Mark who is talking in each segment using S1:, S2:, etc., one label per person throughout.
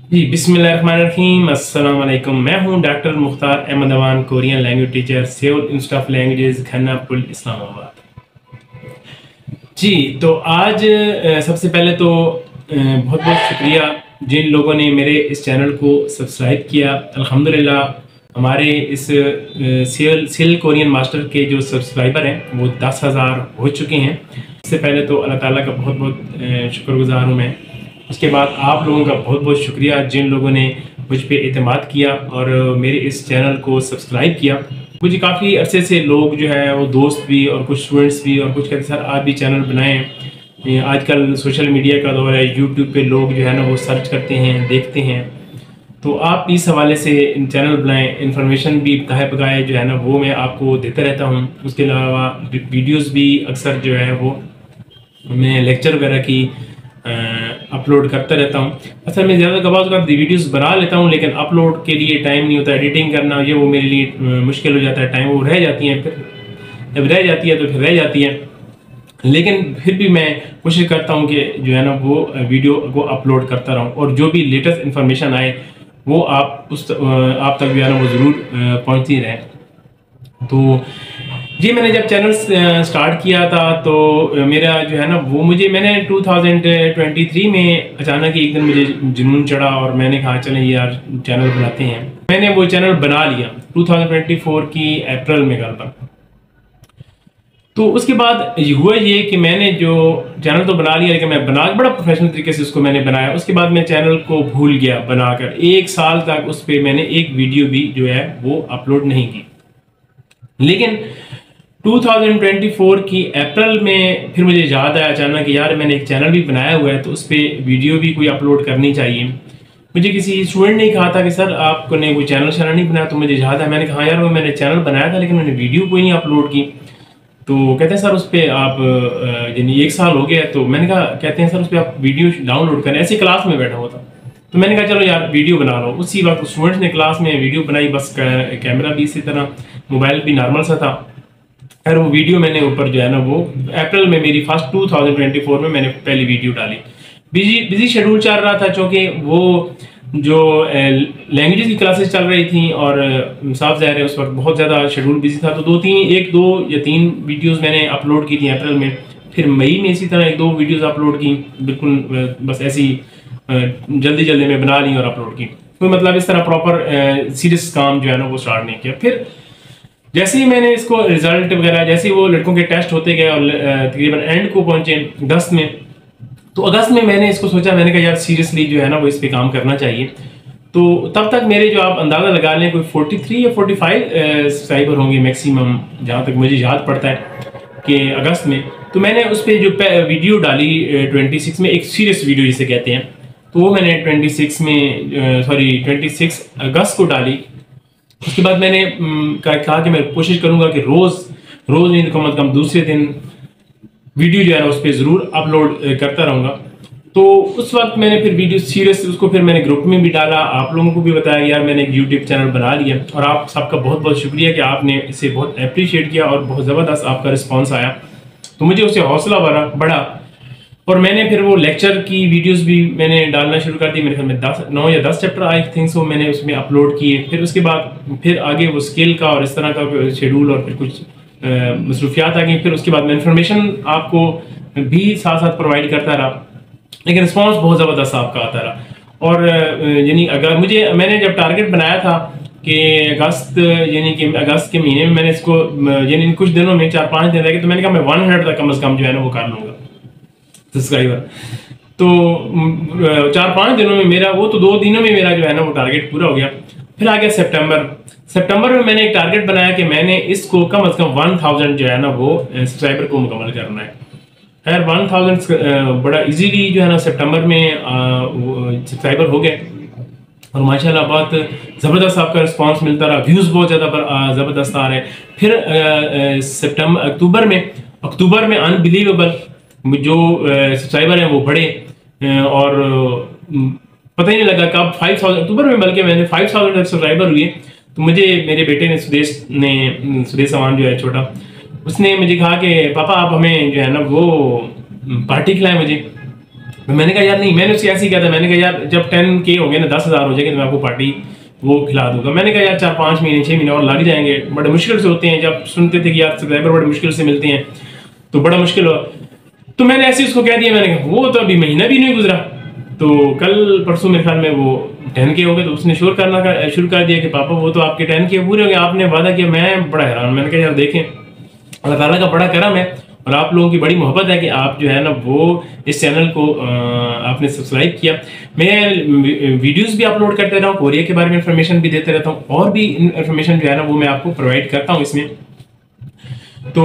S1: जी बिस्मिल्लाहिर्रहमानिर्रहीम। अस्सलाम वालेकुम। मैं हूं doctor Mukhtar Ahmed Awan, Korean language teacher, Seoul Institute of Languages, Khanna Pul, Islamabad. जी तो आज सबसे पहले तो बहुत बहुत शुक्रिया जिन लोगों ने मेरे इस चैनल को सब्सक्राइब किया। अल्हम्दुलिल्लाह हमारे इस सेल कोरियन मास्टर के जो सब्सक्राइबर हैं वो 10,000 हो चुके हैं। इससे पहले तो अल्लाह ताला का बहुत बहुत शुक्रगुजार हूँ मैं। उसके बाद आप लोगों का बहुत बहुत शुक्रिया जिन लोगों ने मुझ पे एतमाद किया और मेरे इस चैनल को सब्सक्राइब किया। मुझे काफ़ी अरसे से लोग जो है वो दोस्त भी और कुछ स्टूडेंट्स भी और कुछ कहते सर आप भी चैनल बनाएं। आजकल सोशल मीडिया का दौर है, यूट्यूब पे लोग जो है ना वो सर्च करते हैं, देखते हैं, तो आप इस हवाले से चैनल बनाएं। इन्फॉर्मेशन भी बकाए बकाए जो है ना वो मैं आपको देता रहता हूँ। उसके अलावा वीडियोज़ भी अक्सर जो है वो मैं लेक्चर वगैरह की अपलोड करता रहता हूँ। असल में ज़्यादा कबाज़ का वीडियोस बना लेता हूँ लेकिन अपलोड के लिए टाइम नहीं होता। एडिटिंग करना ये वो मेरे लिए मुश्किल हो जाता है, टाइम वो रह जाती है, फिर जब रह जाती है तो फिर रह जाती है। लेकिन फिर भी मैं कोशिश करता हूँ कि जो है ना वो वीडियो को अपलोड करता रहूँ और जो भी लेटेस्ट इन्फॉर्मेशन आए वो आप तक जो है ना वो ज़रूर पहुँचती रहे। तो जी मैंने जब चैनल स्टार्ट किया था तो मेरा जो है ना वो मैंने 2023 में अचानक एक दिन मुझे जुनून चढ़ा और मैंने कहा चलें यार चैनल बनाते हैं। मैंने वो चैनल बना लिया 2024 की अप्रैल में कल। तो उसके बाद हुआ ये कि मैंने जो चैनल तो बना लिया लेकिन मैं बड़ा प्रोफेशनल तरीके से उसको मैंने बनाया। उसके बाद मैं चैनल को भूल गया बनाकर। 1 साल तक उस पर मैंने एक वीडियो भी जो है वो अपलोड नहीं की। लेकिन 2024 की अप्रैल में फिर मुझे याद आया अचानक कि यार मैंने एक चैनल भी बनाया हुआ है तो उस पर वीडियो भी कोई अपलोड करनी चाहिए। मुझे किसी स्टूडेंट ने कहा था कि सर आपने कोई चैनल नहीं बनाया, तो मुझे याद है मैंने कहा यार वो मैंने चैनल बनाया था लेकिन मैंने वीडियो कोई नहीं अपलोड की। तो कहते हैं सर उस पर आप यानी 1 साल हो गया है। तो मैंने कहा कहते हैं सर उस पर आप वीडियो डाउनलोड करें। ऐसी क्लास में बैठा हुआ था तो मैंने कहा चलो यार वीडियो बना लो। उसी वक्त स्टूडेंट्स ने क्लास में वीडियो बनाई, बस कैमरा भी इसी तरह, मोबाइल भी नॉर्मल सा था। खैर वो वीडियो मैंने ऊपर जो है ना वो अप्रैल में मेरी फर्स्ट 2024 में मैंने पहली वीडियो डाली। बिजी शेड्यूल चल रहा था क्योंकि वो जो लैंग्वेजेस की क्लासेस चल रही थी और साफ ज़ाहिर है उस वक्त बहुत ज़्यादा शेड्यूल बिजी था। तो 2 या 3 वीडियोस मैंने अपलोड की थी अप्रैल में। फिर मई में इसी तरह 1-2 वीडियोस अपलोड की, बिल्कुल बस ऐसी जल्दी में बना ली और अपलोड की। कोई मतलब इस तरह प्रॉपर सीरियस काम जो है ना वो स्टार्ट नहीं किया। फिर जैसे ही मैंने इसको रिजल्ट वगैरह जैसे ही वो लड़कों के टेस्ट होते गए और तकरीबन एंड को पहुंचे अगस्त में, तो अगस्त में मैंने इसको सोचा, मैंने कहा यार सीरियसली जो है ना वो इस पे काम करना चाहिए। तो तब तक मेरे जो आप अंदाज़ा लगा लें कोई 43 या 45 सब्सक्राइबर होंगे मैक्सिमम, जहाँ तक मुझे याद पड़ता है कि अगस्त में। तो मैंने उस पर जो वीडियो डाली 26 में, एक सीरियस वीडियो जिसे कहते हैं, तो वो मैंने 26 अगस्त को डाली। उसके बाद मैंने कहा कि मैं कोशिश करूंगा कि रोज़ नहीं तो कम से कम दूसरे दिन वीडियो जो है ना उस पर ज़रूर अपलोड करता रहूँगा। तो उस वक्त मैंने फिर वीडियो सीरियस उसको फिर मैंने ग्रुप में भी डाला, आप लोगों को भी बताया यार मैंने एक यूट्यूब चैनल बना लिया। और आप सबका बहुत बहुत शुक्रिया कि आपने इसे बहुत अप्रिशिएट किया और बहुत ज़बरदस्त आपका रिस्पॉन्स आया, तो मुझे उससे हौसला बढ़ा। और मैंने फिर वो लेक्चर की वीडियोस भी मैंने डालना शुरू कर दी। मेरे ख्याल में 9 या 10 चैप्टर आई थिंक सो मैंने उसमें अपलोड किए। फिर उसके बाद फिर आगे वो स्किल का और इस तरह का शेड्यूल और फिर कुछ मसरूफियात आ गई। फिर उसके बाद मैं इन्फॉर्मेशन आपको भी साथ साथ प्रोवाइड करता रहा, लेकिन रिस्पॉन्स बहुत ज़बरदस्त आपका आता रहा। और यानी अगर मैंने जब टारगेट बनाया था कि अगस्त के महीने में मैंने इसको यानी कुछ दिनों में 4-5 दिन रह गए, तो मैंने कहा मैं 100 तक कम से कम जो है ना वो कर लूँगा सब्सक्राइबर। तो 4-5 दिनों में मेरा वो, तो 2 दिनों में मेरा जो है ना वो टारगेट पूरा हो गया। फिर आ गया सितंबर में मैंने एक टारगेट बनाया कि मैंने इसको कम से कम 1000 जो है ना वो सब्सक्राइबर को मुकम्मल करना है। खैर 1000 बड़ा इजीली जो है ना सितंबर में सब्सक्राइबर हो गए और माशाल्लाह बहुत ज़बरदस्त आपका रिस्पांस मिलता रहा, व्यूज़ बहुत ज़्यादा ज़बरदस्त आ रहे हैं। फिर अक्टूबर में अनबिलीवेबल जो सब्सक्राइबर हैं वो बढ़े और पता ही नहीं लगा कब 5000 अक्टूबर में, बल्कि मैंने 5000 सब्सक्राइबर हुए। तो मुझे मेरे बेटे ने सुदेश अवान जो है छोटा, उसने मुझे कहा कि पापा आप हमें जो है ना वो पार्टी खिलाएं मुझे। मैंने कहा यार नहीं, मैंने उससे ऐसे ही कहा था, मैंने कहा यार जब 10K हो गए ना, 10,000 हो जाएंगे तो मैं आपको पार्टी वो खिला दूंगा। मैंने कहा यार 4-5 महीने 6 महीने और लग जाएंगे, बड़े मुश्किल से होते हैं। जब सुनते थे कि यार सब्सक्राइबर बड़े मुश्किल से मिलते हैं तो बड़ा मुश्किल हो, तो मैंने ऐसे उसको कह दिया। मैंने कहा वो तो अभी महीना भी नहीं गुजरा, तो कल परसों मेरे ख्याल में वो 10K हो गए। तो उसने शुरू कर दिया कि पापा वो तो आपके 10K पूरे हो गए, आपने वादा किया। मैं बड़ा हैरान, मैंने कहा यार देखें अल्लाह ताला का बड़ा करम है और आप लोगों की बड़ी मोहब्बत है कि आप जो है ना वो इस चैनल को आपने सब्सक्राइब किया। मैं वीडियोस भी अपलोड करते रहा हूँ, कोरिया के बारे में इंफॉर्मेशन भी देते रहता हूँ, और भी इंफॉर्मेशन जो है ना वो मैं आपको प्रोवाइड करता हूँ इसमें। तो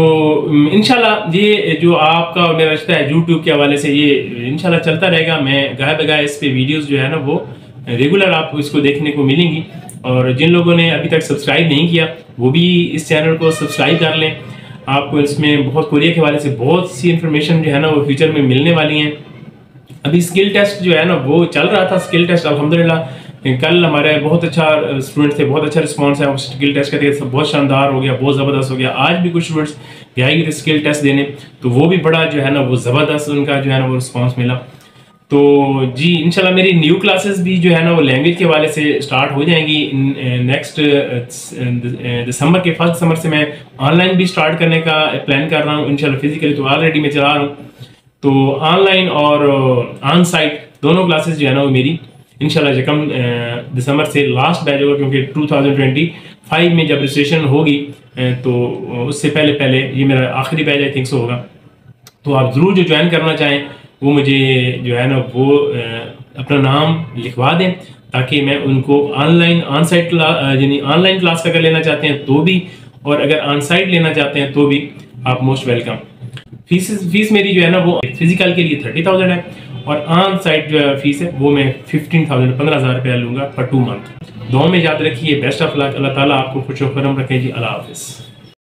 S1: इंशाल्लाह ये जो आपका और मेरा रिश्ता है यूट्यूब के हवाले से, ये इंशाल्लाह चलता रहेगा। मैं गाय बगाए इस पे वीडियोस जो है ना वो रेगुलर आपको इसको देखने को मिलेंगी। और जिन लोगों ने अभी तक सब्सक्राइब नहीं किया वो भी इस चैनल को सब्सक्राइब कर लें। आपको इसमें बहुत कोरिया के हवाले से बहुत सी इंफॉर्मेशन जो है ना वो फ्यूचर में मिलने वाली हैं। अभी स्किल टेस्ट जो है ना वो चल रहा था, स्किल टेस्ट अल्हम्दुलिल्लाह कल हमारे बहुत अच्छा स्टूडेंट थे, बहुत अच्छा रिस्पांस है स्किल टेस्ट का, सब बहुत शानदार हो गया, बहुत ज़बरदस्त हो गया। आज भी कुछ स्टूडेंट्स आएंगे थे स्किल टेस्ट देने, तो वो भी बड़ा जो है ना वो ज़बरदस्त उनका जो है ना वो रिस्पांस मिला। तो जी इंशाल्लाह मेरी न्यू क्लासेस भी जो है ना वो लैंग्वेज के हवाले से स्टार्ट हो जाएंगी नेक्स्ट दिसंबर के 1 दिसंबर से। मैं ऑनलाइन भी स्टार्ट करने का प्लान कर रहा हूँ इंशाल्लाह। फिजिकली तो ऑलरेडी मैं चला रहा हूँ, तो ऑनलाइन और ऑन साइट दोनों क्लासेस जो है ना वो मेरी इंशाल्लाह जकम दिसंबर से लास्ट बैच होगा, क्योंकि 2025 में जब रजिस्ट्रेशन होगी तो उससे पहले ये मेरा आखिरी बैच आई थिंक सो होगा। तो आप ज़रूर जो ज्वाइन करना चाहें वो मुझे जो है ना वो अपना नाम लिखवा दें, ताकि मैं उनको ऑनलाइन ऑन साइट यानी ऑनलाइन क्लास अगर लेना चाहते हैं तो भी, और अगर ऑन साइट लेना चाहते हैं तो भी आप मोस्ट वेलकम। फीस मेरी जो है ना वो फिजिकल के लिए 30,000 है, और ऑन साइट जो फीस है वो मैं 15,000 15,000 रुपया लूँगा फॉर 2 मंथ। दुआ में याद रखिए, बेस्ट ऑफ लक, अल्लाह ताला आपको खुश रखे जी। अल्लाह हाफिज़।